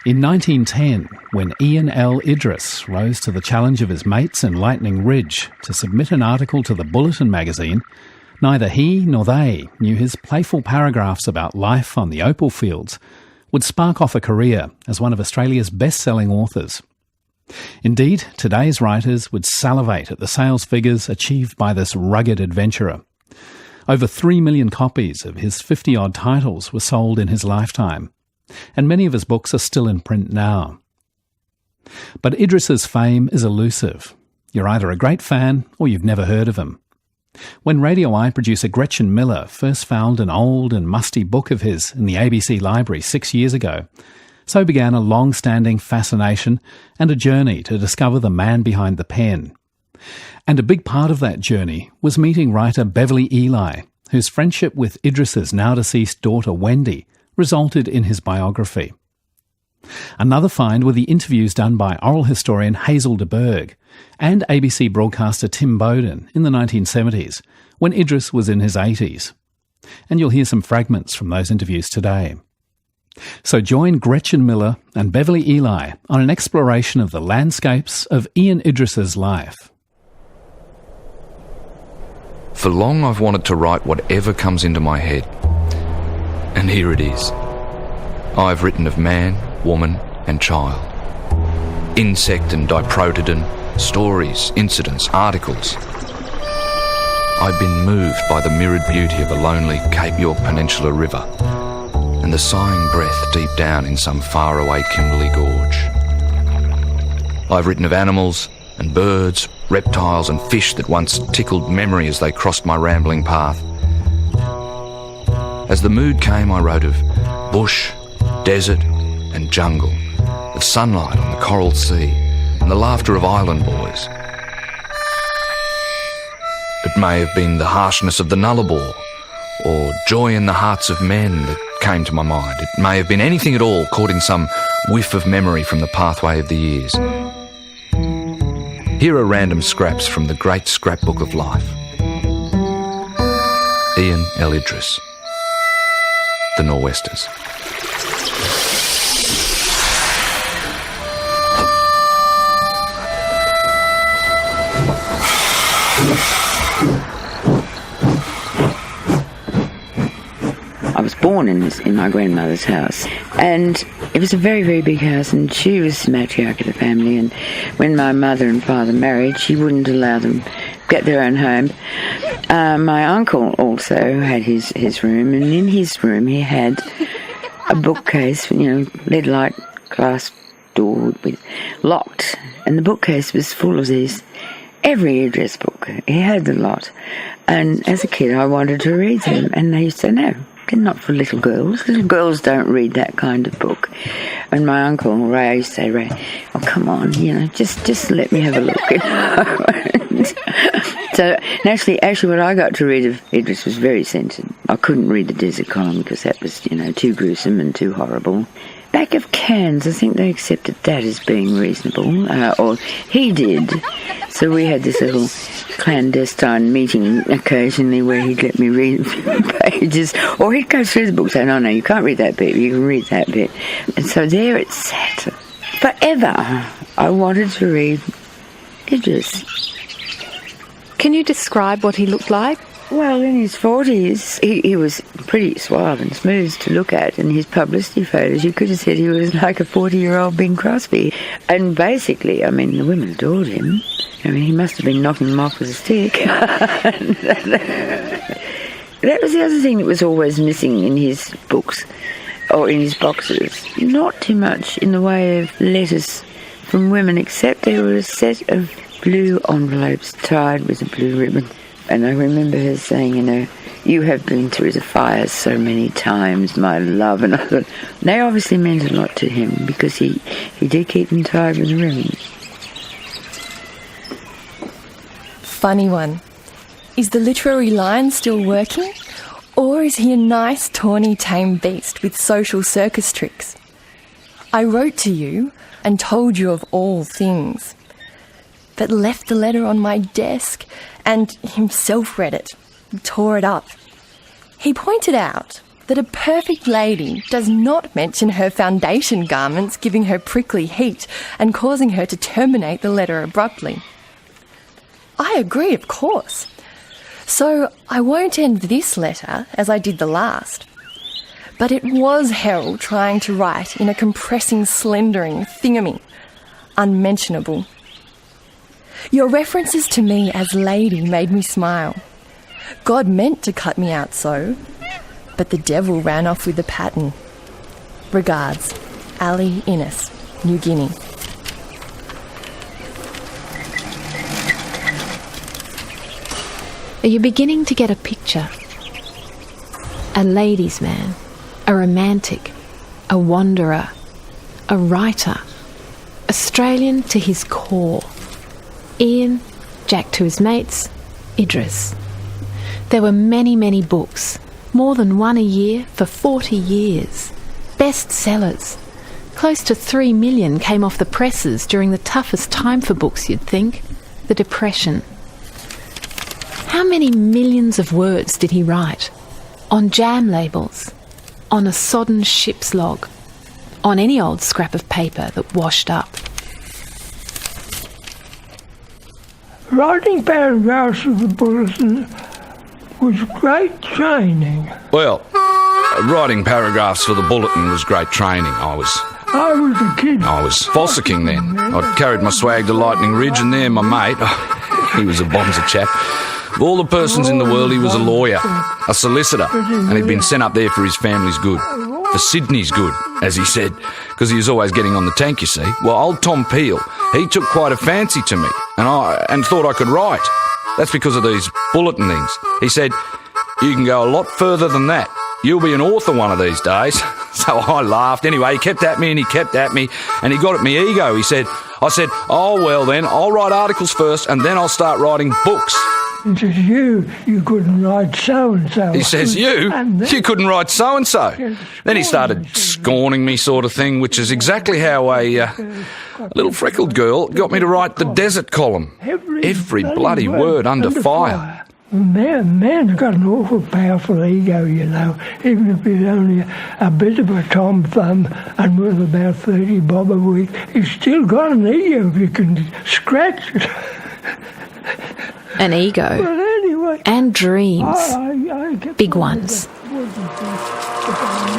In 1910, when Ian L. Idriess rose to the challenge of his mates in Lightning Ridge to submit an article to the Bulletin magazine, neither he nor they knew his playful paragraphs about life on the opal fields would spark off a career as one of Australia's best-selling authors. Indeed, today's writers would salivate at the sales figures achieved by this rugged adventurer. Over 3 million copies of his 50-odd titles were sold in his lifetime, and many of his books are still in print now. But Idriss's fame is elusive. You're either a great fan or you've never heard of him. When Radio Eye producer Gretchen Miller first found an old and musty book of his in the ABC library 6 years ago, so began a long-standing fascination and a journey to discover the man behind the pen. And a big part of that journey was meeting writer Beverly Eli, whose friendship with Idriss's now-deceased daughter Wendy resulted in his biography. Another find were the interviews done by oral historian Hazel de Berg and ABC broadcaster Tim Bowden in the 1970s, when Idriss was in his 80s. And you'll hear some fragments from those interviews today. So join Gretchen Miller and Beverly Eli on an exploration of the landscapes of Ian Idriss's life. For long I've wanted to write whatever comes into my head. And here it is. I've written of man, woman and child. Insect and diprotodon, stories, incidents, articles. I've been moved by the mirrored beauty of a lonely Cape York Peninsula river and the sighing breath deep down in some faraway Kimberley gorge. I've written of animals and birds, reptiles and fish that once tickled memory as they crossed my rambling path. As the mood came, I wrote of bush, desert and jungle, of sunlight on the coral sea and the laughter of island boys. It may have been the harshness of the nullarbor or joy in the hearts of men that came to my mind. It may have been anything at all caught in some whiff of memory from the pathway of the years. Here are random scraps from the great scrapbook of life. Ian L. Idriess, The Nor'westers. I was born in my grandmother's house, and it was a very, very big house, and she was the matriarch of the family, and when my mother and father married, she wouldn't allow them to get their own home. My uncle also had his room, and in his room he had a bookcase, lead-light glass door with locked, and the bookcase was full of these, every Idriess book. He had the lot, and as a kid I wanted to read them, and they used to say, no, they're not for little girls. Little girls don't read that kind of book. And my uncle, Ray, used to say, Ray, oh, come on, just let me have a look. So actually what I got to read of Idriess was very censored. I couldn't read the Desert Column because that was, too gruesome and too horrible. Back of Cairns, I think they accepted that as being reasonable, or he did. So we had this little clandestine meeting occasionally where he'd let me read a few pages, or he'd go through the book saying, no, you can't read that bit, you can read that bit. And so there it sat. Forever, I wanted to read Idriess. Can you describe what he looked like? Well, in his 40s, he was pretty suave and smooth to look at. In his publicity photos, you could have said he was like a 40-year-old Bing Crosby. And basically, the women adored him. He must have been knocking them off with a stick. That was the other thing that was always missing in his books, or in his boxes. Not too much in the way of letters from women, except there were a set of blue envelopes tied with a blue ribbon. And I remember her saying, you have been through the fire so many times, my love. And I thought, they obviously meant a lot to him because he did keep them tied with a ribbon. Funny one. Is the literary line still working? Or is he a nice, tawny, tame beast with social circus tricks? I wrote to you and told you of all things, but left the letter on my desk and himself read it, tore it up. He pointed out that a perfect lady does not mention her foundation garments giving her prickly heat and causing her to terminate the letter abruptly. I agree, of course. So I won't end this letter as I did the last. But it was hell trying to write in a compressing, slendering thingamy. Unmentionable. Your references to me as lady made me smile. God meant to cut me out so, but the devil ran off with the pattern. Regards, Ali Innes, New Guinea. Are you beginning to get a picture? A ladies' man, a romantic, a wanderer, a writer, Australian to his core. Ian, Jack to his mates, Idriess. There were many, many books, more than one a year for 40 years. Bestsellers. Close to 3 million came off the presses during the toughest time for books, you'd think, the Depression. How many millions of words did he write? On jam labels, on a sodden ship's log, on any old scrap of paper that washed up. Writing paragraphs of the bulletin was great training. Well, writing paragraphs for the bulletin was great training. I was a kid. I was fossicking then. I'd carried my swag to Lightning Ridge, and there my mate, he was a bonzer chap. Of all the persons in the world, he was a lawyer, a solicitor, and he'd been sent up there for his family's good, for Sydney's good, as he said, because he was always getting on the tank, you see. Well, old Tom Peel, he took quite a fancy to me, and thought I could write. That's because of these bulletin things. He said, "You can go a lot further than that. You'll be an author one of these days." So I laughed. Anyway, he kept at me and he kept at me, and he got at me ego. I said, "Oh, well then, I'll write articles first, and then I'll start writing books." He says, you couldn't write so-and-so. He says, you couldn't write so-and-so. Then he started scorning me sort of thing, which is exactly how a little freckled girl got me to write the desert column. Every bloody word under fire. Man's got an awful powerful ego, you know, even if he's only a bit of a tom thumb and worth about 30 bob a week, he's still got an ego if you can scratch it. An ego. Well, anyway, and dreams. Big ones.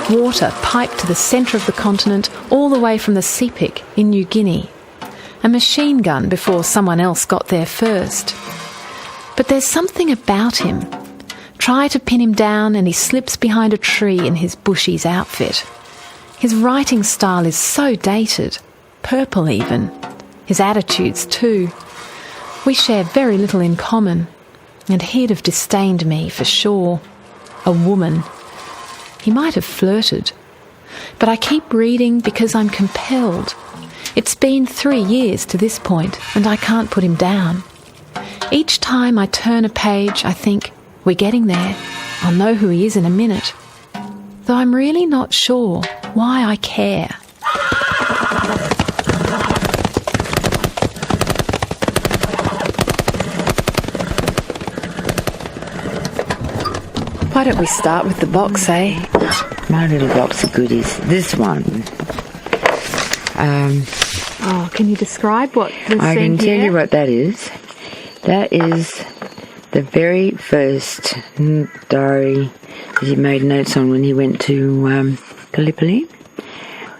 Water piped to the centre of the continent all the way from the Sepik in New Guinea. A machine gun before someone else got there first. But there's something about him. Try to pin him down and he slips behind a tree in his bushies outfit. His writing style is so dated, purple even. His attitudes too. We share very little in common, and he'd have disdained me for sure. A woman. He might have flirted. But I keep reading because I'm compelled. It's been 3 years to this point, and I can't put him down. Each time I turn a page, I think, we're getting there. I'll know who he is in a minute. Though I'm really not sure why I care. Why don't we start with the box, eh? My little box of goodies. This one. Can you describe what was I can tell here? you what that is. That is the very first diary that he made notes on when he went to Gallipoli.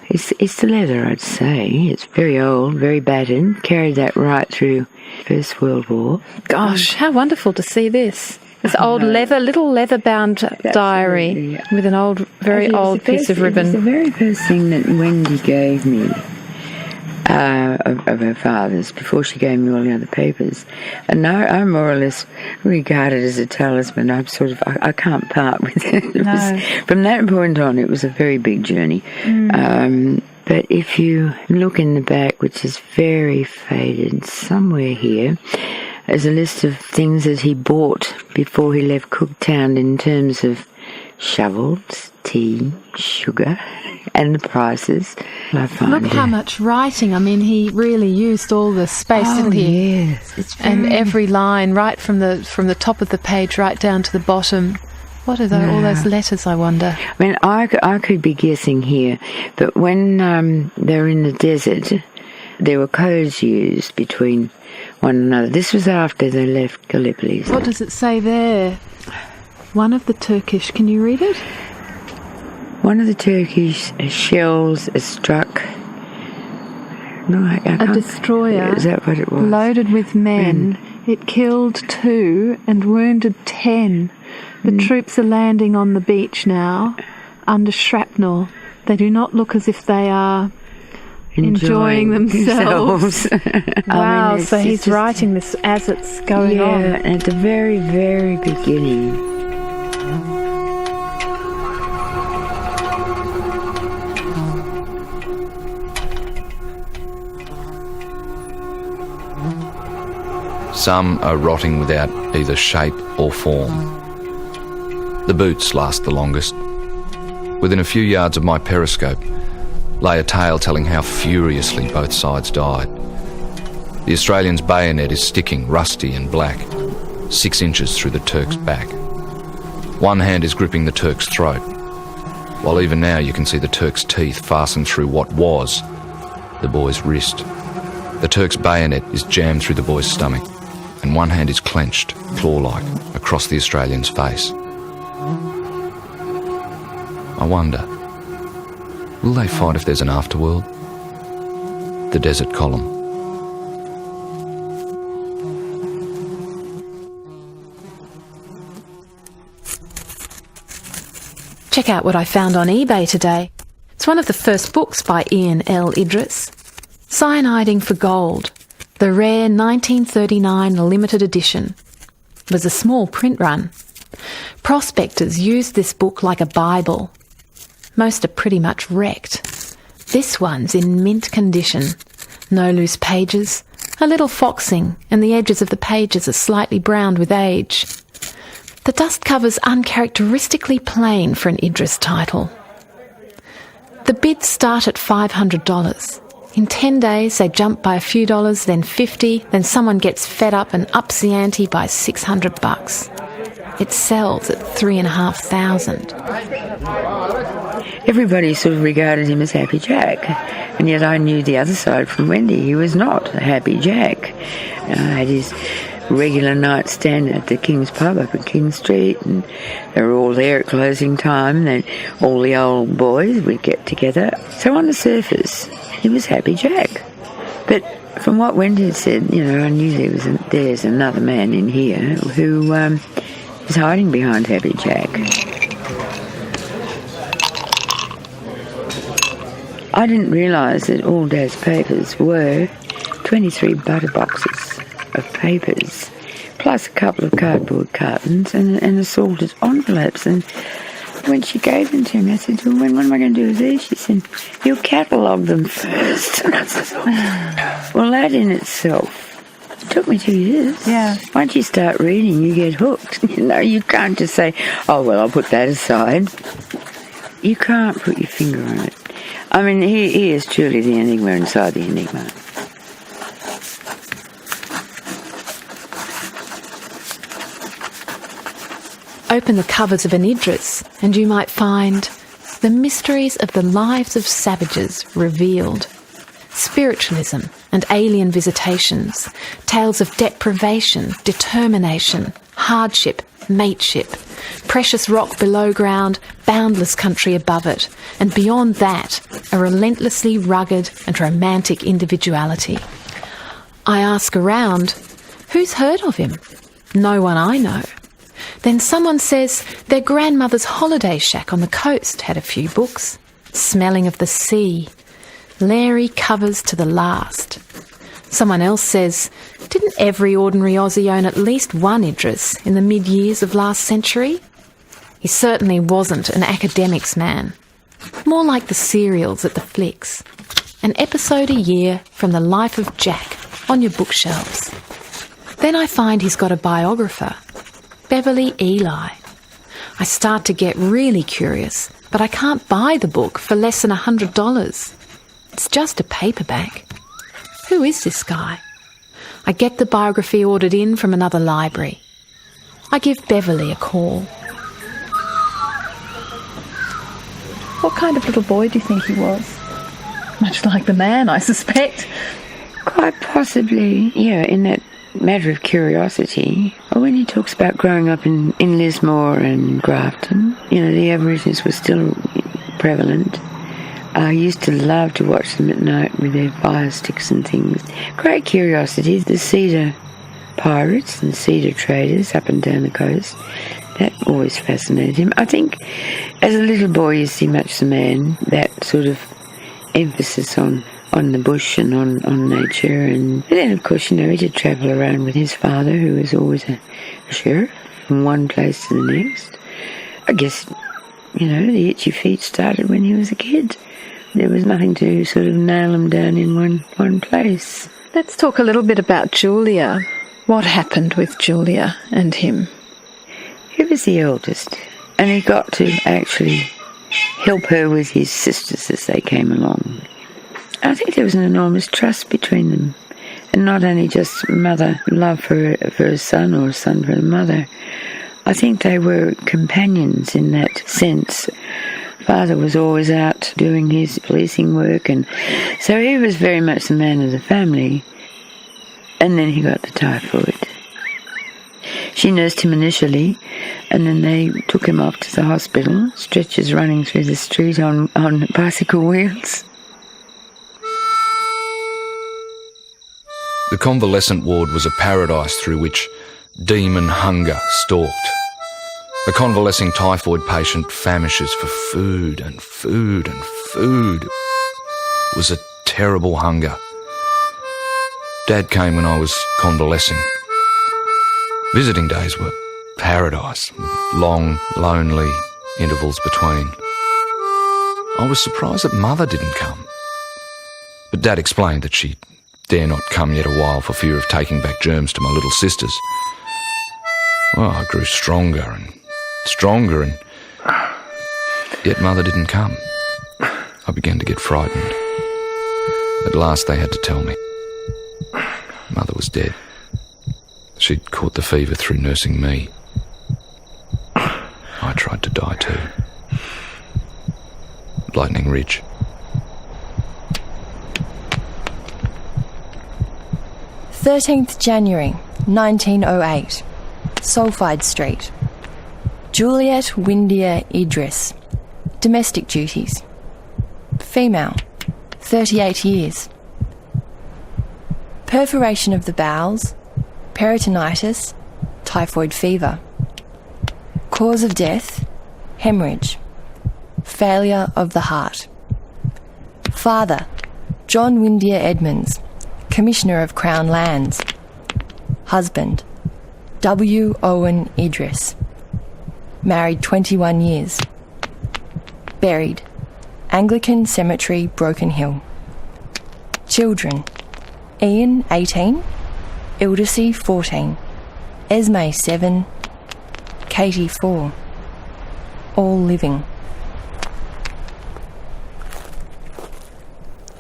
It's the leather, I'd say. It's very old, very battered. Carried that right through First World War. Gosh, how wonderful to see this. This old little leather-bound diary with an old, very old piece of ribbon. It was the very first thing that Wendy gave me of her father's before she gave me all the other papers. And I more or less regard it as a talisman. I can't part with it. From that point on, it was a very big journey. But if you look in the back, which is very faded, somewhere here, there's a list of things that he bought before he left Cooktown in terms of shovels, tea, sugar, and the prices. Look how much writing. I mean, he really used all the space, didn't he? Yes. And every line, right from the top of the page right down to the bottom. What are all those letters, I wonder? I mean, I could be guessing here, but when they're in the desert, there were codes used between one another. This was after they left Gallipoli. What does it say there? One of the Turkish, can you read it? One of the Turkish shells struck... No, I can't. A destroyer. Is that what it was? Loaded with men. It killed 2 and wounded 10. The troops are landing on the beach now, under shrapnel. They do not look as if they are enjoying themselves. Wow, I mean, so he's writing this as it's going on. Yeah, at the very, very beginning. Some are rotting without either shape or form. The boots last the longest. Within a few yards of my periscope lay a tale telling how furiously both sides died. The Australian's bayonet is sticking, rusty and black, 6 inches through the Turk's back. One hand is gripping the Turk's throat, while even now you can see the Turk's teeth fastened through what was the boy's wrist. The Turk's bayonet is jammed through the boy's stomach, and one hand is clenched, claw-like, across the Australian's face. I wonder, will they fight if there's an afterworld? The desert column. Check out what I found on eBay today. It's one of the first books by Ian L. Idriess. Cyaniding for Gold, the rare 1939 limited edition. It was a small print run. Prospectors used this book like a Bible. Most are pretty much wrecked. This one's in mint condition. No loose pages, a little foxing, and the edges of the pages are slightly browned with age. The dust cover's uncharacteristically plain for an Idriess title. The bids start at $500. In 10 days, they jump by a few dollars, then $50, then someone gets fed up and ups the ante by $600. It sells at $3,500. Everybody sort of regarded him as Happy Jack, and yet I knew the other side from Wendy. He was not a Happy Jack. I had his regular nightstand at the King's Pub up at King Street, and they were all there at closing time, and all the old boys would get together. So on the surface, he was Happy Jack. But from what Wendy had said, I knew there's another man in here who is hiding behind Happy Jack. I didn't realise that all Dad's papers were 23 butter boxes of papers, plus a couple of cardboard cartons and assorted envelopes. And when she gave them to me, I said, well, what am I going to do with these? She said, you'll catalogue them first. And I said, well, that in itself, it took me 2 years. Yeah. Once you start reading, you get hooked. You can't just say, oh, well, I'll put that aside. You can't put your finger on it. I mean, he is truly the enigma inside the enigma. Open the covers of an Idriess and you might find the mysteries of the lives of savages revealed. Spiritualism and alien visitations, tales of deprivation, determination, hardship, mateship, precious rock below ground, boundless country above it, and beyond that, a relentlessly rugged and romantic individuality. I ask around, who's heard of him? No one I know. Then someone says their grandmother's holiday shack on the coast had a few books. Smelling of the sea. Leery covers to the last. Someone else says, didn't every ordinary Aussie own at least one Idriess in the mid-years of last century? He certainly wasn't an academics man. More like the serials at the flicks. An episode a year from the life of Jack on your bookshelves. Then I find he's got a biographer, Beverly Eli. I start to get really curious, but I can't buy the book for less than $100. It's just a paperback. Who is this guy? I get the biography ordered in from another library. I give Beverly a call. What kind of little boy do you think he was? Much like the man, I suspect. Quite possibly, yeah, in that matter of curiosity. When he talks about growing up in Lismore and Grafton, the Aborigines were still prevalent. I used to love to watch them at night with their fire sticks and things. Great curiosity, the cedar pirates and cedar traders up and down the coast. That always fascinated him. I think as a little boy you see much the man, that sort of emphasis on the bush and on nature. And then, of course, he did travel around with his father, who was always a sheriff, from one place to the next. I guess, the itchy feet started when he was a kid. There was nothing to sort of nail him down in one place. Let's talk a little bit about Julia. What happened with Julia and him? He was the eldest, and he got to actually help her with his sisters as they came along. I think there was an enormous trust between them, and not only just mother love for a son or a son for a mother. I think they were companions in that sense. Father was always out doing his policing work, and so he was very much the man of the family. And then he got the typhoid. She nursed him initially, and then they took him off to the hospital, stretchers running through the street on bicycle wheels. The convalescent ward was a paradise through which demon hunger stalked. A convalescing typhoid patient famishes for food and food and food. It was a terrible hunger. Dad came when I was convalescing. Visiting days were paradise, with long, lonely intervals between. I was surprised that Mother didn't come. But Dad explained that she dare not come yet a while for fear of taking back germs to my little sisters. Well, I grew stronger and yet Mother didn't come. I began to get frightened. At last they had to tell me. Mother was dead. She'd caught the fever through nursing me. I tried to die too. Lightning Ridge. January 1908, Sulphide Street. Juliet Windia Idriess. Domestic duties. Female, 38 years. Perforation of the bowels, peritonitis, typhoid fever. Cause of death, hemorrhage. Failure of the heart. Father, John Windia Edmonds, Commissioner of Crown Lands. Husband, W. Owen Idriess. Married 21 years. Buried, Anglican Cemetery, Broken Hill. Children, Ian, 18, Ildice, 14, Esme, 7, Katie, 4. All living.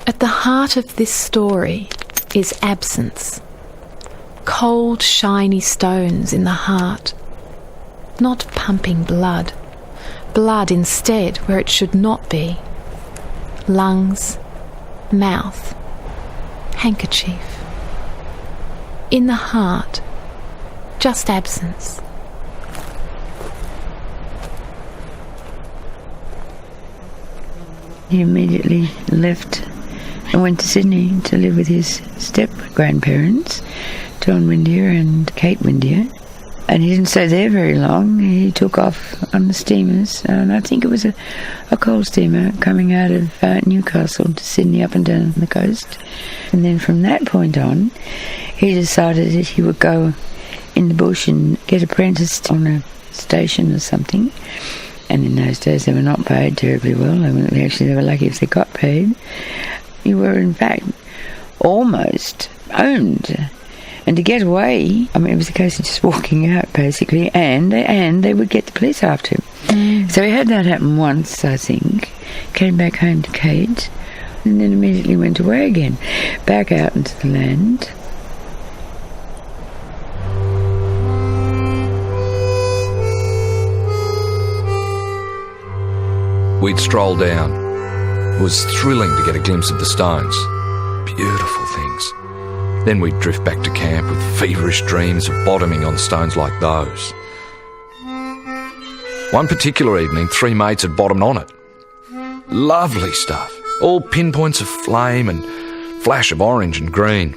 At the heart of this story is absence. Cold, shiny stones in the heart. Not pumping blood. Blood instead where it should not be. Lungs, mouth, handkerchief. In the heart, just absence. He immediately left and went to Sydney to live with his step-grandparents, John Windia and Kate Windia. And he didn't stay there very long. He took off on the steamers, and I think it was a coal steamer coming out of Newcastle to Sydney, up and down the coast. And then from that point on, he decided that he would go in the bush and get apprenticed on a station or something. And in those days they were not paid terribly well. They were lucky if they got paid. You were in fact almost owned. And to get away, it was a case of just walking out, basically, and they would get the police after him. So he had that happen once, I think, came back home to Kate, and then immediately went away again, back out into the land. We'd stroll down. It was thrilling to get a glimpse of the stones. Beautiful things. Then we'd drift back to camp with feverish dreams of bottoming on stones like those. One particular evening, 3 mates had bottomed on it. Lovely stuff. All pinpoints of flame and flash of orange and green.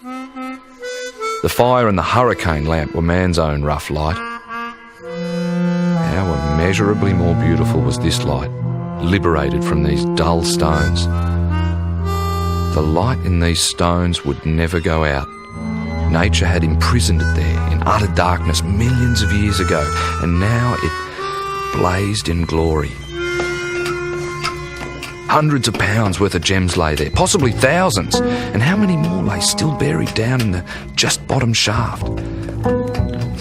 The fire and the hurricane lamp were man's own rough light. How immeasurably more beautiful was this light, liberated from these dull stones. The light in these stones would never go out. Nature had imprisoned it there in utter darkness millions of years ago, and now it blazed in glory. Hundreds of pounds worth of gems lay there, possibly thousands, and how many more lay still buried down in the just bottom shaft?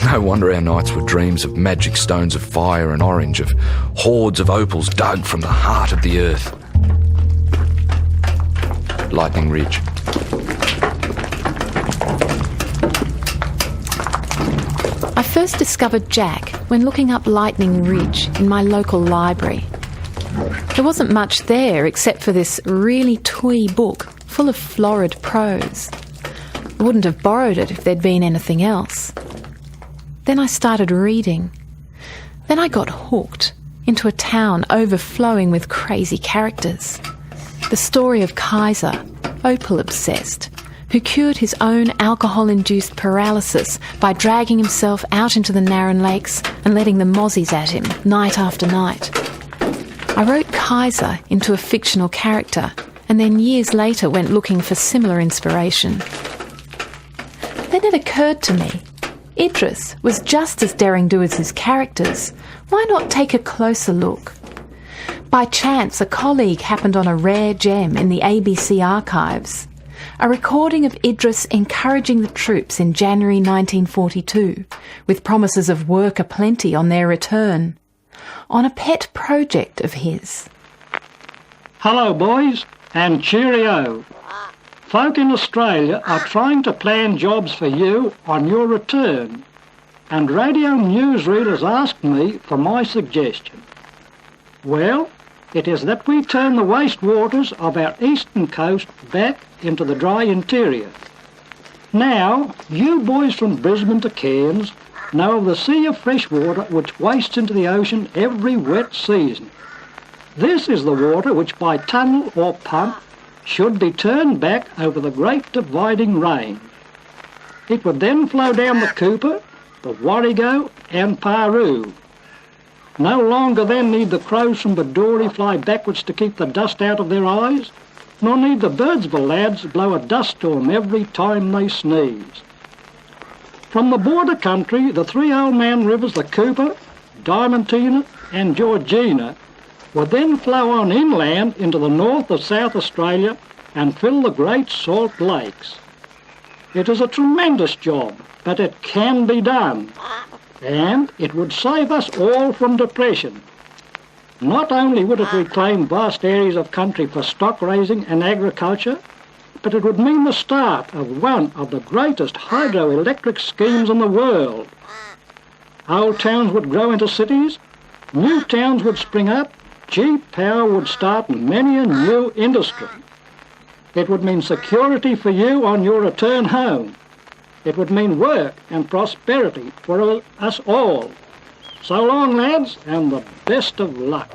No wonder our nights were dreams of magic stones of fire and orange, of hoards of opals dug from the heart of the earth. Lightning Ridge. I first discovered Jack when looking up Lightning Ridge in my local library. There wasn't much there except for this really twee book full of florid prose. I wouldn't have borrowed it if there'd been anything else. Then I started reading. Then I got hooked into a town overflowing with crazy characters. The story of Kaiser, opal-obsessed, who cured his own alcohol-induced paralysis by dragging himself out into the Narran Lakes and letting the mozzies at him night after night. I wrote Kaiser into a fictional character and then years later went looking for similar inspiration. Then it occurred to me, Idriess was just as daring-do as his characters. Why not take a closer look? By chance, a colleague happened on a rare gem in the ABC archives, a recording of Idriess encouraging the troops in January 1942, with promises of work aplenty on their return, on a pet project of his. Hello, boys, and cheerio. Folk in Australia are trying to plan jobs for you on your return, and radio newsreelers asked me for my suggestion. Well, it is that we turn the wastewaters of our eastern coast back into the dry interior. Now, you boys from Brisbane to Cairns know of the sea of fresh water which wastes into the ocean every wet season. This is the water which by tunnel or pump should be turned back over the Great Dividing Range. It would then flow down the Cooper, the Warrego and Paroo. No longer then need the crows from Bedourie fly backwards to keep the dust out of their eyes, nor need the Birdsville lads blow a dust storm every time they sneeze. From the border country, the 3 old man rivers, the Cooper, Diamantina and Georgina, would then flow on inland into the north of South Australia and fill the Great Salt Lakes. It is a tremendous job, but it can be done, and it would save us all from depression. Not only would it reclaim vast areas of country for stock raising and agriculture, but it would mean the start of one of the greatest hydroelectric schemes in the world. Old towns would grow into cities, new towns would spring up, cheap power would start many a new industry. It would mean security for you on your return home. It would mean work and prosperity for us all. So long, lads, and the best of luck.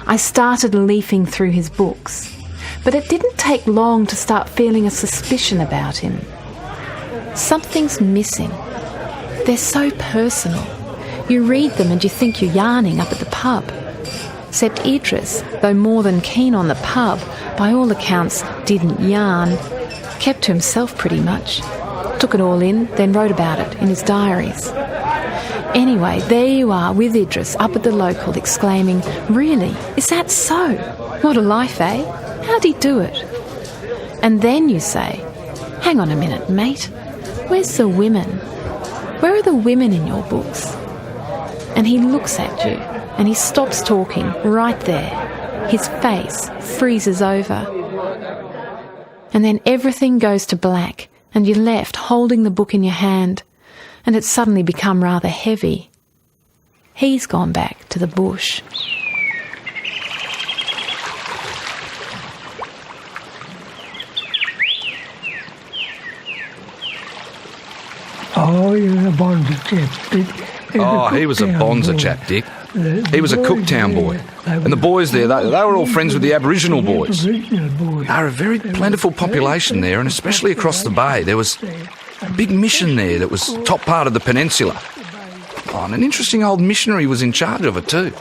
I started leafing through his books, but it didn't take long to start feeling a suspicion about him. Something's missing. They're so personal. You read them and you think you're yarning up at the pub. Except Idriess, though more than keen on the pub, by all accounts didn't yarn, kept to himself pretty much. Took it all in, then wrote about it in his diaries. Anyway, there you are with Idriess up at the local exclaiming, "Really? Is that so? What a life, eh? How'd he do it?" And then you say, "Hang on a minute, mate. Where's the women? Where are the women in your books?" And he looks at you and he stops talking right there. His face freezes over. And then everything goes to black and you're left holding the book in your hand, and it's suddenly become rather heavy. He's gone back to the bush. Oh, he was a bonza chap, Dick. He was a bonza chap, Dick. He was a Cooktown boy. And the boys there, they were all friends with the Aboriginal boys. They were a very plentiful population there, and especially across the bay. There was a big mission there that was top part of the peninsula. And an interesting old missionary was in charge of it too.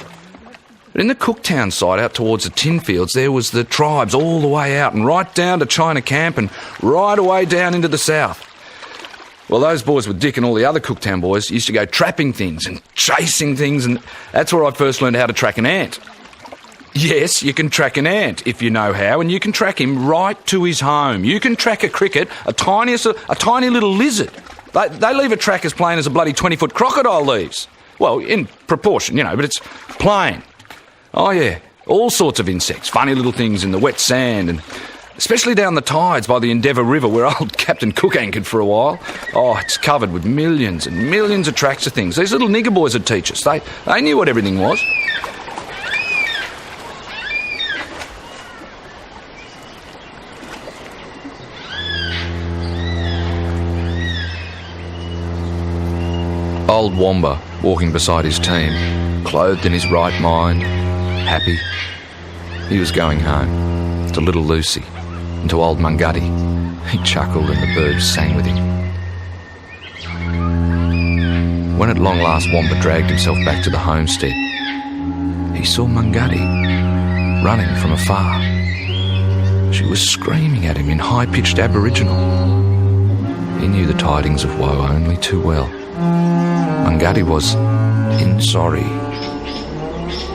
But in the Cooktown side, out towards the tin fields, there was the tribes all the way out and right down to China Camp and right away down into the south. Well, those boys with Dick and all the other Cooktown boys used to go trapping things and chasing things, and that's where I first learned how to track an ant. Yes, you can track an ant if you know how, and you can track him right to his home. You can track a cricket, a tiny little lizard. They leave a track as plain as a bloody 20-foot crocodile leaves. Well, in proportion, but it's plain. Oh, yeah, all sorts of insects, funny little things in the wet sand, and especially down the tides by the Endeavour River where old Captain Cook anchored for a while. Oh, it's covered with millions and millions of tracks of things. These little nigger boys would teach us. They knew what everything was. Old Wamba, walking beside his team, clothed in his right mind, happy. He was going home, to little Lucy, and to old Mungutty. He chuckled and the birds sang with him. When at long last Wamba dragged himself back to the homestead, he saw Mungutty running from afar. She was screaming at him in high-pitched Aboriginal. He knew the tidings of woe only too well. Mungutty was sorry.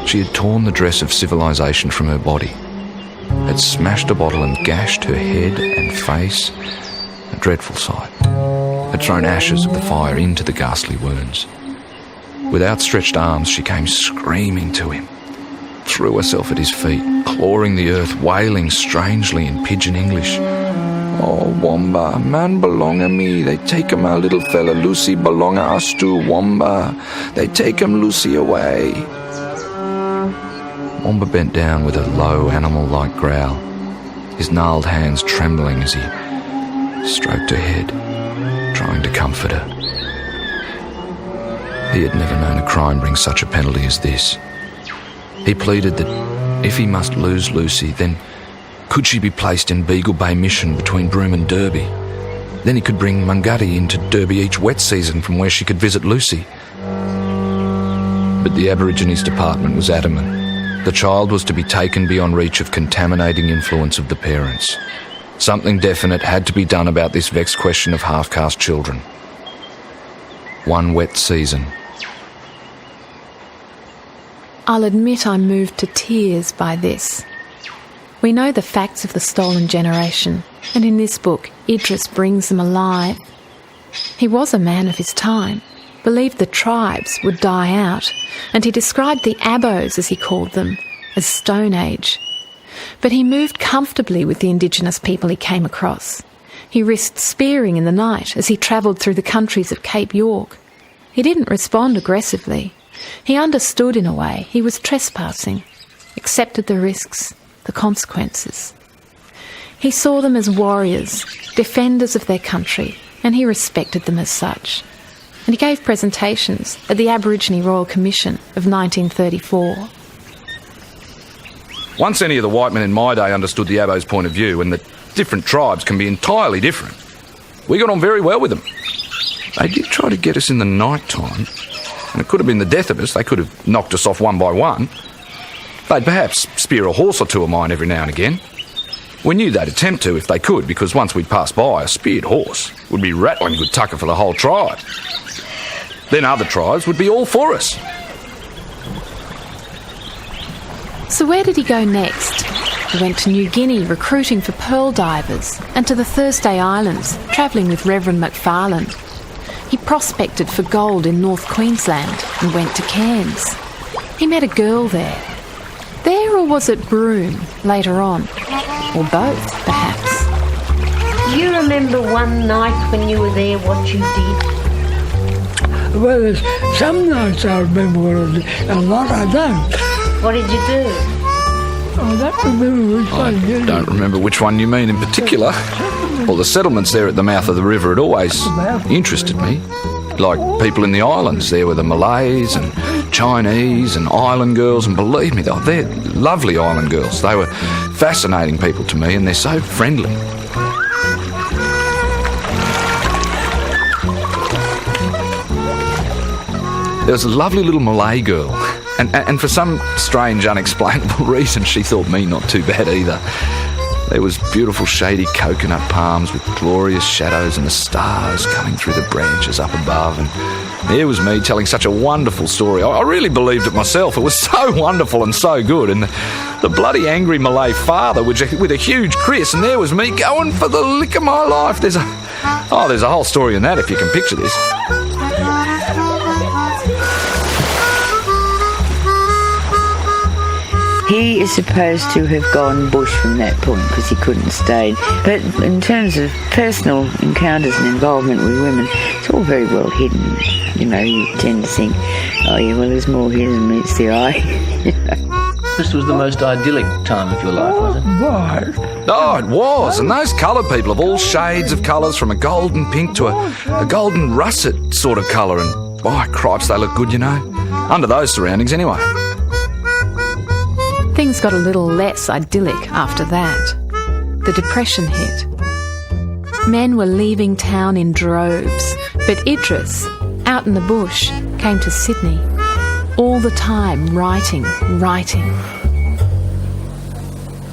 She had torn the dress of civilization from her body, had smashed a bottle and gashed her head and face, a dreadful sight, had thrown ashes of the fire into the ghastly wounds. With outstretched arms, she came screaming to him, threw herself at his feet, clawing the earth, wailing strangely in pidgin English. Oh, Wamba, man belong a me. They take my little fella Lucy belong a us too, Wamba. They take Lucy away. Wamba bent down with a low, animal-like growl, his gnarled hands trembling as he stroked her head, trying to comfort her. He had never known a crime bring such a penalty as this. He pleaded that if he must lose Lucy, then could she be placed in Beagle Bay Mission between Broome and Derby? Then he could bring Mungutty into Derby each wet season from where she could visit Lucy. But the Aborigines Department was adamant. The child was to be taken beyond reach of contaminating influence of the parents. Something definite had to be done about this vexed question of half-caste children. One wet season. I'll admit I'm moved to tears by this. We know the facts of the stolen generation, and in this book, Idriess brings them alive. He was a man of his time, believed the tribes would die out, and he described the Abos, as he called them, as Stone Age. But he moved comfortably with the Indigenous people he came across. He risked spearing in the night as he travelled through the countries of Cape York. He didn't respond aggressively. He understood in a way he was trespassing, accepted the risks, the consequences. He saw them as warriors, defenders of their country, and he respected them as such. And he gave presentations at the Aborigine Royal Commission of 1934. Once any of the white men in my day understood the Abbo's point of view and that different tribes can be entirely different, we got on very well with them. They did try to get us in the night time, and it could have been the death of us. They could have knocked us off one by one. They'd perhaps spear a horse or two of mine every now and again. We knew they'd attempt to if they could, because once we'd passed by, a speared horse would be rattling good tucker for the whole tribe. Then other tribes would be all for us. So where did he go next? He went to New Guinea recruiting for pearl divers, and to the Thursday Islands, travelling with Reverend Macfarlane. He prospected for gold in North Queensland and went to Cairns. He met a girl there. There, or was it Broome later on? Or both, perhaps. Do you remember one night when you were there what you did? Well, there's some nights I remember what I did, a lot I don't. What did you do? I don't remember which one. I don't remember which one you mean in particular. Well, the settlements there at the mouth of the river had always interested me. Like people in the islands, there were the Malays and Chinese and island girls, and believe me, they're lovely island girls. They were fascinating people to me, and they're so friendly. There was a lovely little Malay girl, and for some strange, unexplainable reason, she thought me not too bad either. There was beautiful shady coconut palms with glorious shadows and the stars coming through the branches up above, and there was me telling such a wonderful story. I really believed it myself. It was so wonderful and so good, and the bloody angry Malay father with a huge Chris, and there was me going for the lick of my life. There's a whole story in that, if you can picture this. He is supposed to have gone bush from that point because he couldn't stay. But in terms of personal encounters and involvement with women, it's all very well hidden. You know, you tend to think, oh yeah, well there's more here than meets the eye. You know. This was the most idyllic time of your life, was it? Right. Oh, it was. And those coloured people of all shades of colours, from a golden pink to a golden russet sort of colour. And, by cripes, they look good, you know. Under those surroundings, anyway. Things got a little less idyllic after that. The Depression hit. Men were leaving town in droves, but Idriess, out in the bush, came to Sydney. All the time writing.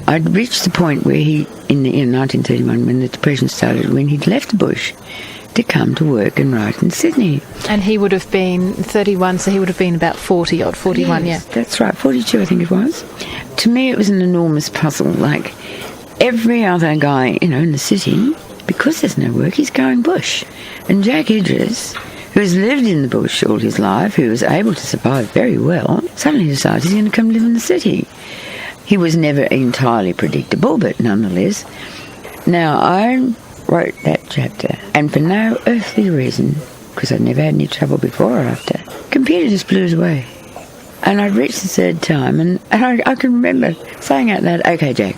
I'd reached the point where in 1931, when the Depression started, when he'd left the bush to come to work and write in Sydney. And he would have been 31, so he would have been about 40 odd, 41, yes, yeah. That's right, 42 I think it was. To me it was an enormous puzzle. Like every other guy, in the city, because there's no work, he's going bush. And Jack Idriess, who's lived in the bush all his life, who was able to survive very well, suddenly decides he's going to come live in the city. He was never entirely predictable, but nonetheless. Now, I wrote that chapter, and for no earthly reason, because I'd never had any trouble before or after, computer just blew it away. And I'd reached the third time, and I can remember saying out loud, "Okay, Jack,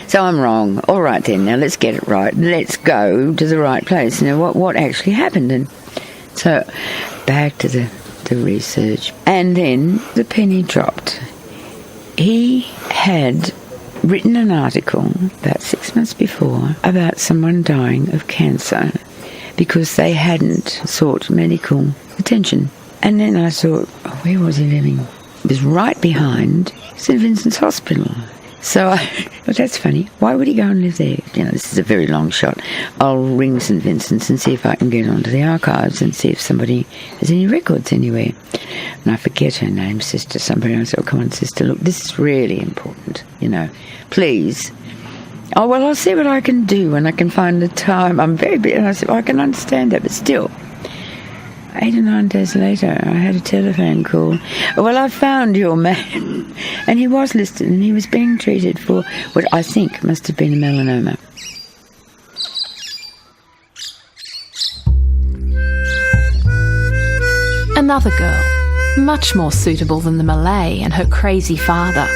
so I'm wrong. All right then, now let's get it right. Let's go to the right place. Now, what actually happened?" And so back to the research. And then the penny dropped. He had written an article about 6 months before about someone dying of cancer because they hadn't sought medical attention. And then I thought, oh, where was he living? It was right behind St Vincent's Hospital. So well, that's funny. Why would he go and live there? This is a very long shot. I'll ring St Vincent's and see if I can get onto the archives and see if somebody has any records anywhere. And I forget her name, Sister somebody. And I said, oh, come on, Sister, look, this is really important, please. Oh, well, I'll see what I can do when I can find the time. I'm very busy. And I said, I can understand that, but still. 8 or 9 days later, I had a telephone call. Well, I found your man. And he was listed, and he was being treated for what I think must have been a melanoma. Another girl, much more suitable than the Malay and her crazy father,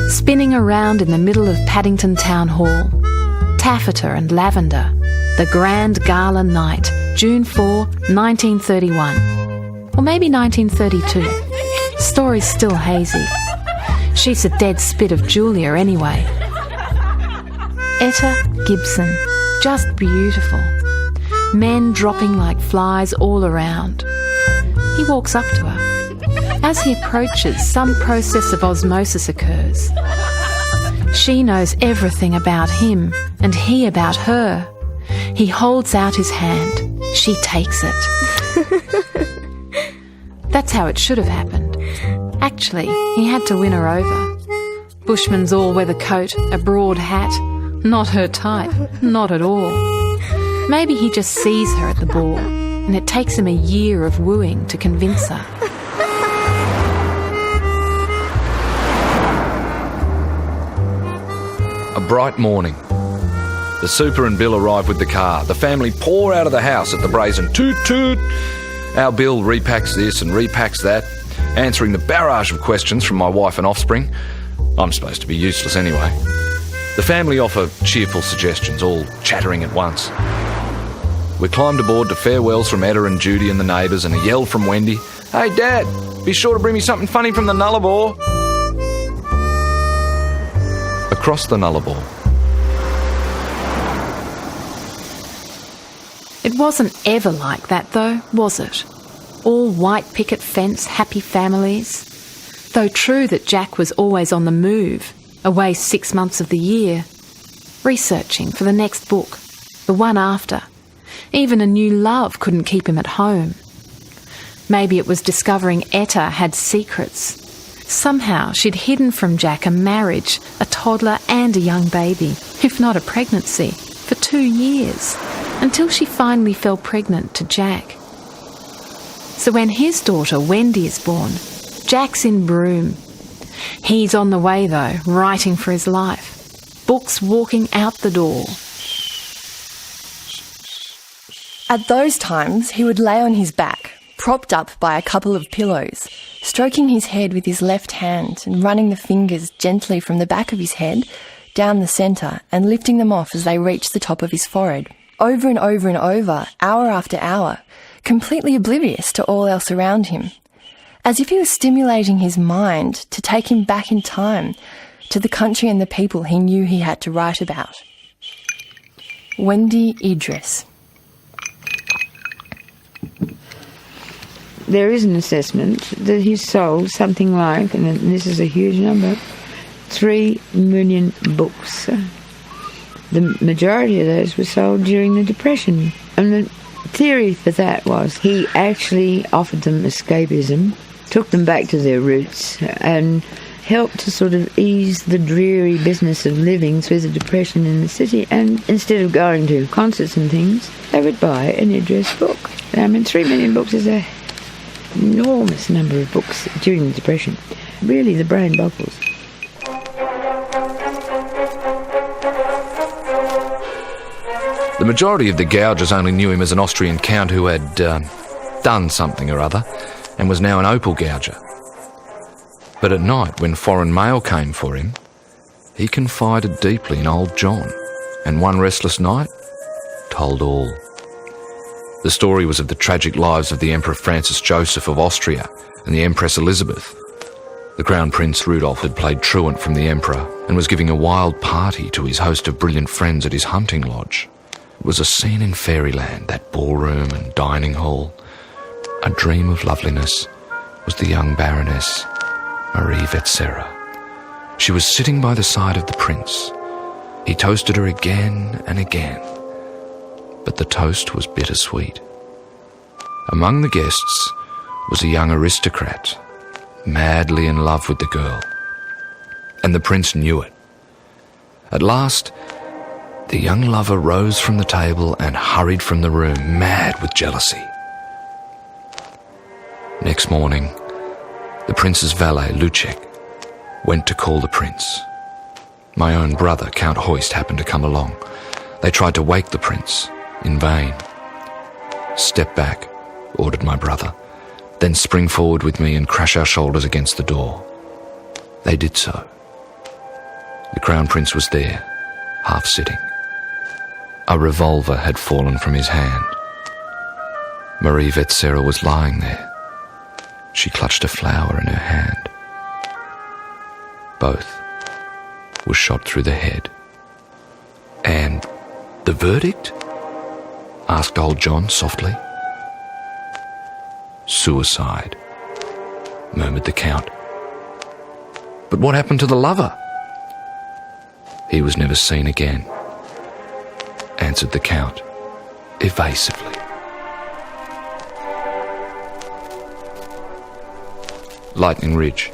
spinning around in the middle of Paddington Town Hall. Taffeta and lavender, the grand gala night, June 4, 1931. Or maybe 1932. Story's still hazy. She's a dead spit of Julia anyway. Etta Gibson, just beautiful. Men dropping like flies all around. He walks up to her. As he approaches, some process of osmosis occurs. She knows everything about him, and he about her. He holds out his hand. She takes it. That's how it should have happened. Actually, he had to win her over. Bushman's all-weather coat, a broad hat. Not her type, not at all. Maybe he just sees her at the ball, and it takes him a year of wooing to convince her. A bright morning. The super and Bill arrive with the car. The family pour out of the house at the brazen toot toot, Our Bill repacks this and repacks that, answering the barrage of questions from my wife and offspring. I'm supposed to be useless anyway. The family offer cheerful suggestions, all chattering at once. We climbed aboard to farewells from Etta and Judy and the neighbours, and a yell from Wendy, "Hey Dad, be sure to bring me something funny from the Nullarbor." Across the Nullarbor. It wasn't ever like that though, was it? All white picket fence, happy families. Though true that Jack was always on the move, away 6 months of the year, researching for the next book, the one after. Even a new love couldn't keep him at home. Maybe it was discovering Etta had secrets. Somehow she'd hidden from Jack a marriage, a toddler and a young baby, if not a pregnancy, for 2 years, until she finally fell pregnant to Jack. So when his daughter Wendy is born, Jack's in Broome. He's on the way though, writing for his life. Books walking out the door. At those times, he would lay on his back, propped up by a couple of pillows, stroking his head with his left hand and running the fingers gently from the back of his head down the centre and lifting them off as they reached the top of his forehead. Over and over and over, hour after hour, completely oblivious to all else around him, as if he was stimulating his mind to take him back in time to the country and the people he knew he had to write about. Wendy Idriess. There is an assessment that he sold something like, and this is a huge number, 3 million books. The majority of those were sold during the Depression. And the theory for that was he actually offered them escapism, took them back to their roots, and helped to sort of ease the dreary business of living through the Depression in the city. And instead of going to concerts and things, they would buy an Idriess book. 3 million books is an enormous number of books during the Depression. Really, the brain boggles. The majority of the gougers only knew him as an Austrian count who had done something or other and was now an opal gouger. But at night, when foreign mail came for him, he confided deeply in old John, and one restless night told all. The story was of the tragic lives of the Emperor Francis Joseph of Austria and the Empress Elizabeth. The Crown Prince Rudolph had played truant from the Emperor and was giving a wild party to his host of brilliant friends at his hunting lodge. It was a scene in fairyland, that ballroom and dining hall. A dream of loveliness was the young Baroness Marie Vetsera. She was sitting by the side of the prince. He toasted her again and again, but the toast was bittersweet. Among the guests was a young aristocrat, madly in love with the girl, and the prince knew it. At last, the young lover rose from the table and hurried from the room, mad with jealousy. Next morning, the prince's valet, Lucek, went to call the prince. My own brother, Count Hoist, happened to come along. They tried to wake the prince, in vain. "Step back," ordered my brother, "then spring forward with me and crash our shoulders against the door." They did so. The Crown Prince was there, half sitting. A revolver had fallen from his hand. Marie Vetsera was lying there. She clutched a flower in her hand. Both were shot through the head. "And the verdict?" asked old John softly. "Suicide," murmured the Count. "But what happened to the lover?" "He was never seen again," answered the Count, evasively. Lightning Ridge.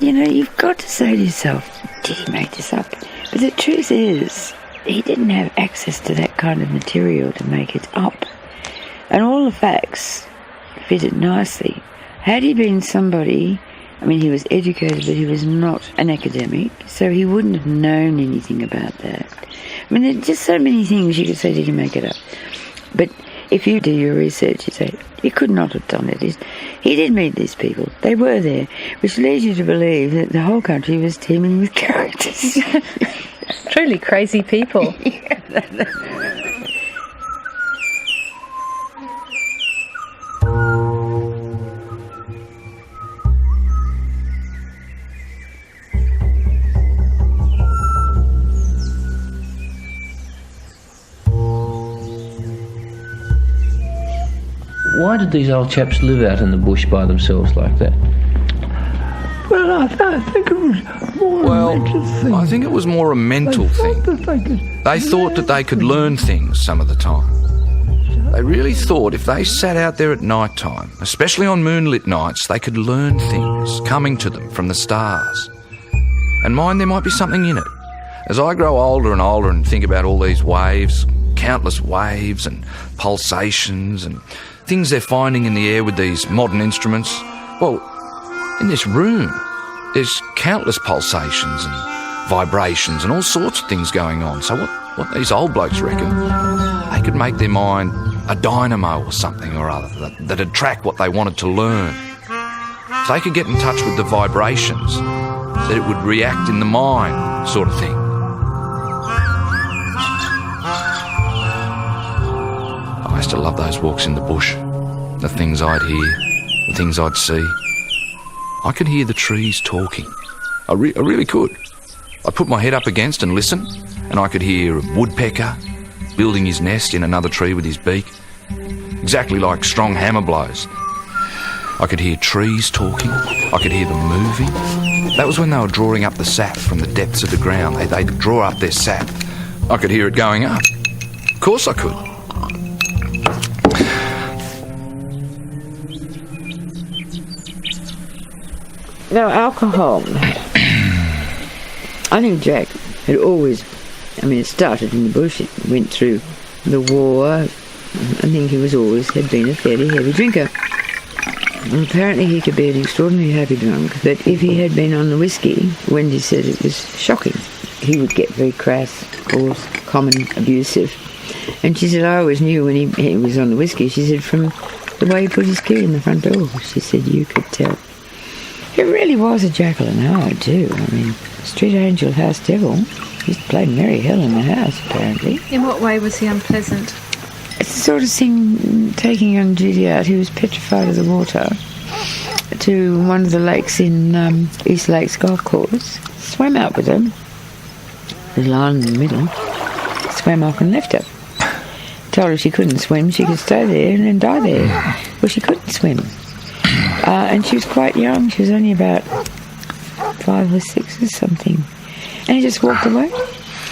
You know, you've got to say to yourself, did he make this up? But the truth is, he didn't have access to that kind of material to make it up. And all the facts fitted nicely. Had he been somebody, he was educated, but he was not an academic, so he wouldn't have known anything about that. There are just so many things you could say, did he make it up? But if you do your research, you say, he could not have done it. He did meet these people. They were there, which leads you to believe that the whole country was teeming with characters. Truly crazy people. Why did these old chaps live out in the bush by themselves like that? Well, I think it was more a mental thing. I think it was more a mental thing. They thought that they could learn things some of the time. They really thought if they sat out there at night time, especially on moonlit nights, they could learn things coming to them from the stars. And mind, there might be something in it. As I grow older and older and think about all these waves, countless waves and pulsations and things they're finding in the air with these modern instruments, well, in this room, there's countless pulsations and vibrations and all sorts of things going on. So what these old blokes reckon, they could make their mind a dynamo or something or other that'd track what they wanted to learn. So they could get in touch with the vibrations, that it would react in the mind, sort of thing. I used to love those walks in the bush, the things I'd hear, the things I'd see. I could hear the trees talking. I really could. I'd put my head up against and listen, and I could hear a woodpecker building his nest in another tree with his beak, exactly like strong hammer blows. I could hear trees talking. I could hear them moving. That was when they were drawing up the sap from the depths of the ground. They'd draw up their sap. I could hear it going up. Of course I could. Now, alcohol. I think Jack had always, it started in the bush, it went through the war. I think he had been a fairly heavy drinker. And apparently he could be an extraordinarily happy drunk, but if he had been on the whiskey, Wendy said it was shocking. He would get very crass, coarse, common, abusive. And she said, I always knew when he was on the whiskey, she said, from the way he put his key in the front door, she said, you could tell. He really was a Jekyll and Hyde too. Street angel, house devil. He used to play merry hell in the house, apparently. In what way was he unpleasant? It's the sort of thing, taking young Judy out, who was petrified of the water, to one of the lakes in East Lakes Golf Course, swam out with her, the line in the middle, swam off and left her. Told her she couldn't swim, she could stay there and then die there. Well, she couldn't swim. And she was quite young, she was only about 5 or 6 or something. And he just walked away,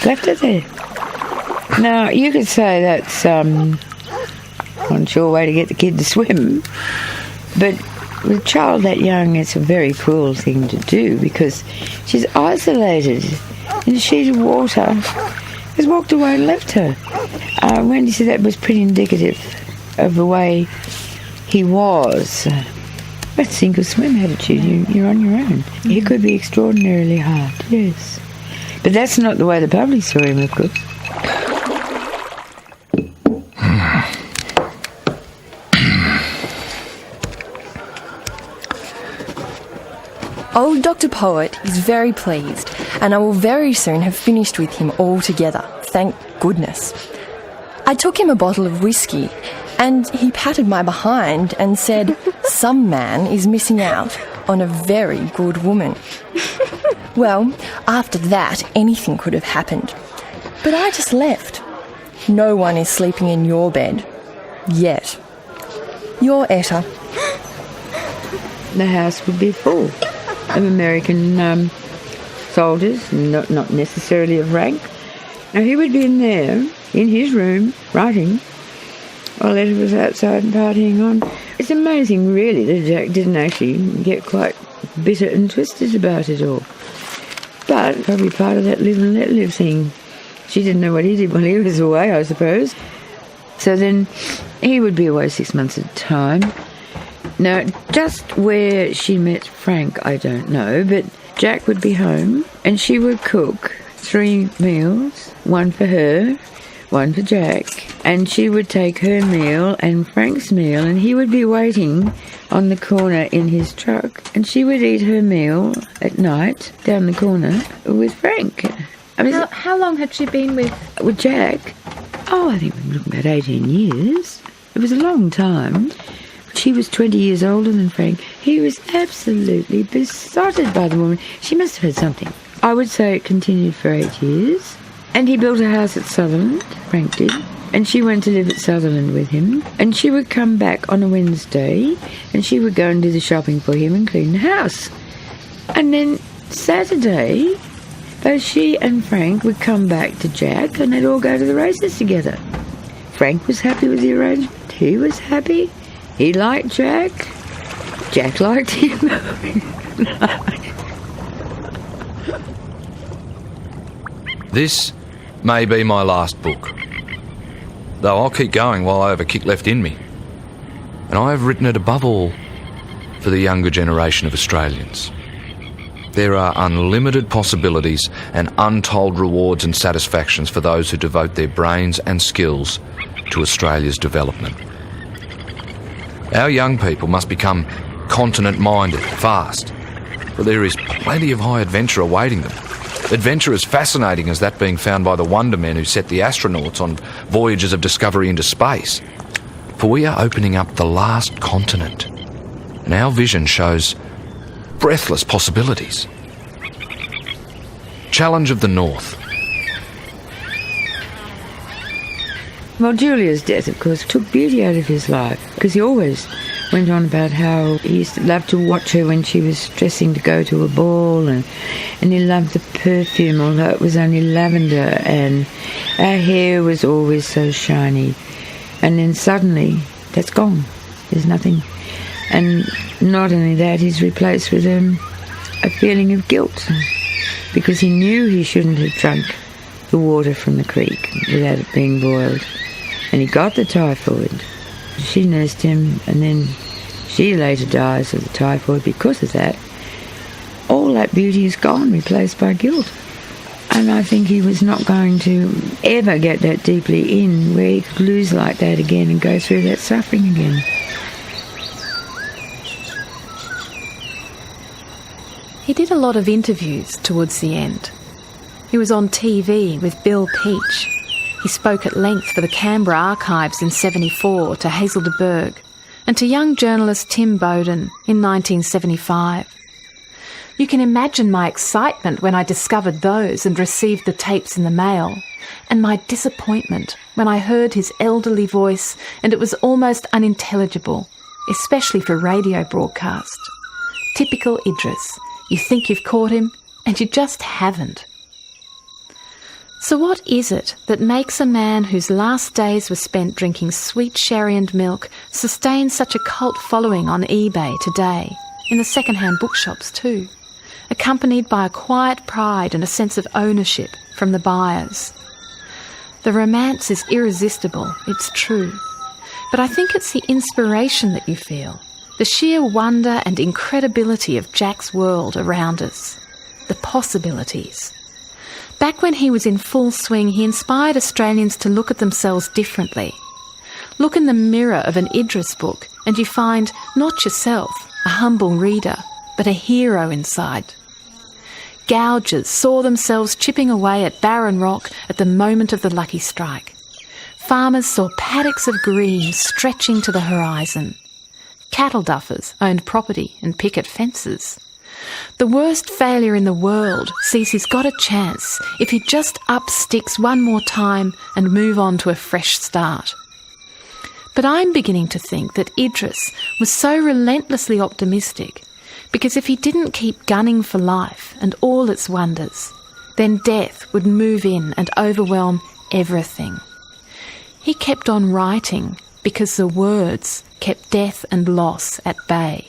left her there. Now, you could say that's one sure way to get the kid to swim, but with a child that young, it's a very cruel thing to do because she's isolated in a sheet of water. Just walked away and left her. Wendy said that was pretty indicative of the way he was. That sink or swim attitude, you're on your own. He could be extraordinarily hard, yes. But that's not the way the public saw him, of course. Old Dr. Poet is very pleased, and I will very soon have finished with him altogether, thank goodness. I took him a bottle of whiskey, and he patted my behind and said, some man is missing out on a very good woman. Well, after that, anything could have happened. But I just left. No one is sleeping in your bed. Yet. Your Etta. The house would be full of American soldiers, not necessarily of rank. Now he would be in there, in his room, writing, while Etta was outside and partying on. It's amazing, really, that Jack didn't actually get quite bitter and twisted about it all. But probably part of that live and let live thing. She didn't know what he did while he was away, I suppose. So then he would be away 6 months at a time. Now, just where she met Frank, I don't know, but Jack would be home and she would cook 3 meals, one for her, one for Jack. And she would take her meal and Frank's meal, and he would be waiting on the corner in his truck, and she would eat her meal at night down the corner with Frank. I mean, How long had she been with Jack? Oh, I think we're looking about 18 years. It was a long time. She was 20 years older than Frank. He was absolutely besotted by the woman. She must have had something. I would say it continued for 8 years. And he built a house at Sutherland, Frank did. And she went to live at Sutherland with him. And she would come back on a Wednesday, and she would go and do the shopping for him and clean the house. And then Saturday, both she and Frank would come back to Jack, and they'd all go to the races together. Frank was happy with the arrangement. He was happy. He liked Jack. Jack liked him. This may be my last book, though I'll keep going while I have a kick left in me. And I have written it above all for the younger generation of Australians. There are unlimited possibilities and untold rewards and satisfactions for those who devote their brains and skills to Australia's development. Our young people must become continent-minded fast, for there is plenty of high adventure awaiting them. Adventure as fascinating as that being found by the wonder men who set the astronauts on voyages of discovery into space. For we are opening up the last continent, and our vision shows breathless possibilities. Challenge of the North. Well, Julia's death, of course, took beauty out of his life, because he always went on about how he used to love to watch her when she was dressing to go to a ball, and he loved the perfume, although it was only lavender, and her hair was always so shiny. And then suddenly, that's gone. There's nothing. And not only that, he's replaced with a feeling of guilt, because he knew he shouldn't have drunk the water from the creek without it being boiled. And he got the typhoid. She nursed him, and then she later dies of the typhoid because of that. All that beauty is gone, replaced by guilt. And I think he was not going to ever get that deeply in where he could lose like that again and go through that suffering again. He did a lot of interviews towards the end. He was on TV with Bill Peach. He spoke at length for the Canberra Archives in '74 to Hazel de Berg and to young journalist Tim Bowden in 1975. You can imagine my excitement when I discovered those and received the tapes in the mail, and my disappointment when I heard his elderly voice and it was almost unintelligible, especially for radio broadcast. Typical Idriess. You think you've caught him, and you just haven't. So what is it that makes a man whose last days were spent drinking sweet sherry and milk sustain such a cult following on eBay today, in the second-hand bookshops too, accompanied by a quiet pride and a sense of ownership from the buyers? The romance is irresistible, it's true, but I think it's the inspiration that you feel, the sheer wonder and incredibility of Jack's world around us, the possibilities. Back when he was in full swing, he inspired Australians to look at themselves differently. Look in the mirror of an Idriess book and you find not yourself, a humble reader, but a hero inside. Gougers saw themselves chipping away at barren rock at the moment of the lucky strike. Farmers saw paddocks of green stretching to the horizon. Cattle duffers owned property and picket fences. The worst failure in the world sees he's got a chance if he just up sticks one more time and move on to a fresh start. But I'm beginning to think that Idriess was so relentlessly optimistic because if he didn't keep gunning for life and all its wonders, then death would move in and overwhelm everything. He kept on writing because the words kept death and loss at bay.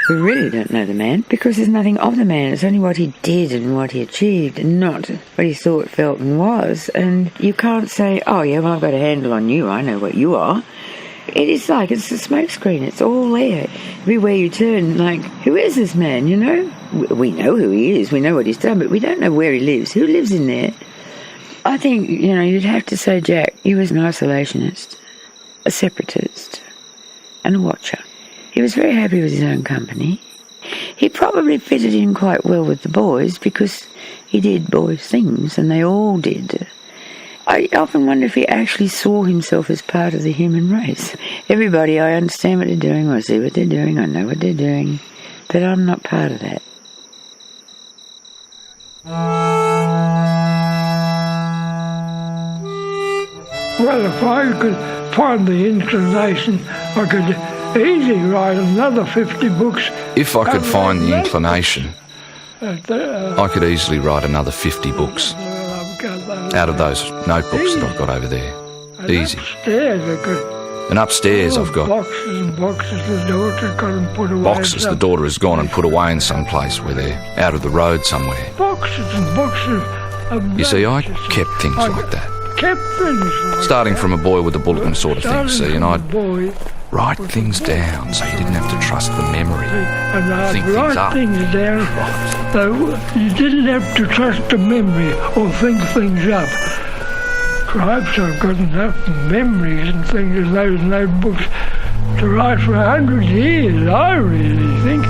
We really don't know the man because there's nothing of the man. It's only what he did and what he achieved and not what he thought, felt and was. And you can't say, oh yeah, well I've got a handle on you, I know what you are. It is like it's a smokescreen. It's all there. Everywhere you turn, like, who is this man, you know? We know who he is. We know what he's done, but we don't know where he lives. Who lives in there? I think, you know, you'd have to say Jack, he was an isolationist, a separatist, and a watcher. He was very happy with his own company. He probably fitted in quite well with the boys because he did boys' things, and they all did. I often wonder if he actually saw himself as part of the human race. Everybody, I understand what they're doing, I see what they're doing, I know what they're doing, but I'm not part of that. Well, if I could find the inclination, I could easily write another 50 books. If I could find the inclination, I could easily write another 50 books out of those notebooks that I've got over there. Easy. And upstairs I've got boxes and boxes the daughter got and put away. Boxes the daughter has gone and put away in some place where they're out of the road somewhere. Boxes and boxes of You see, I kept things like that. Kept things like Starting that. from a boy with a bulletin sort of thing, see, and I'd Boy, write things down so you didn't have to trust the memory. and I'd Think things write up. things down, though you didn't have to trust the memory or think things up. Perhaps I've got enough memories and things in those notebooks to write for 100 years, I really think.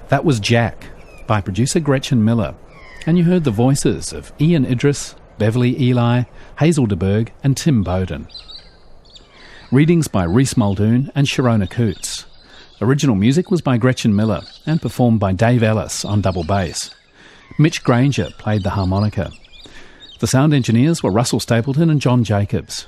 That was Jack, by producer Gretchen Miller, and you heard the voices of Ian Idriess, Beverly Eli, Hazel de Berg and Tim Bowden. Readings by Rhys Muldoon and Sharona Coots. Original music was by Gretchen Miller and performed by Dave Ellis on double bass. Mitch Granger played the harmonica. The sound engineers were Russell Stapleton and John Jacobs.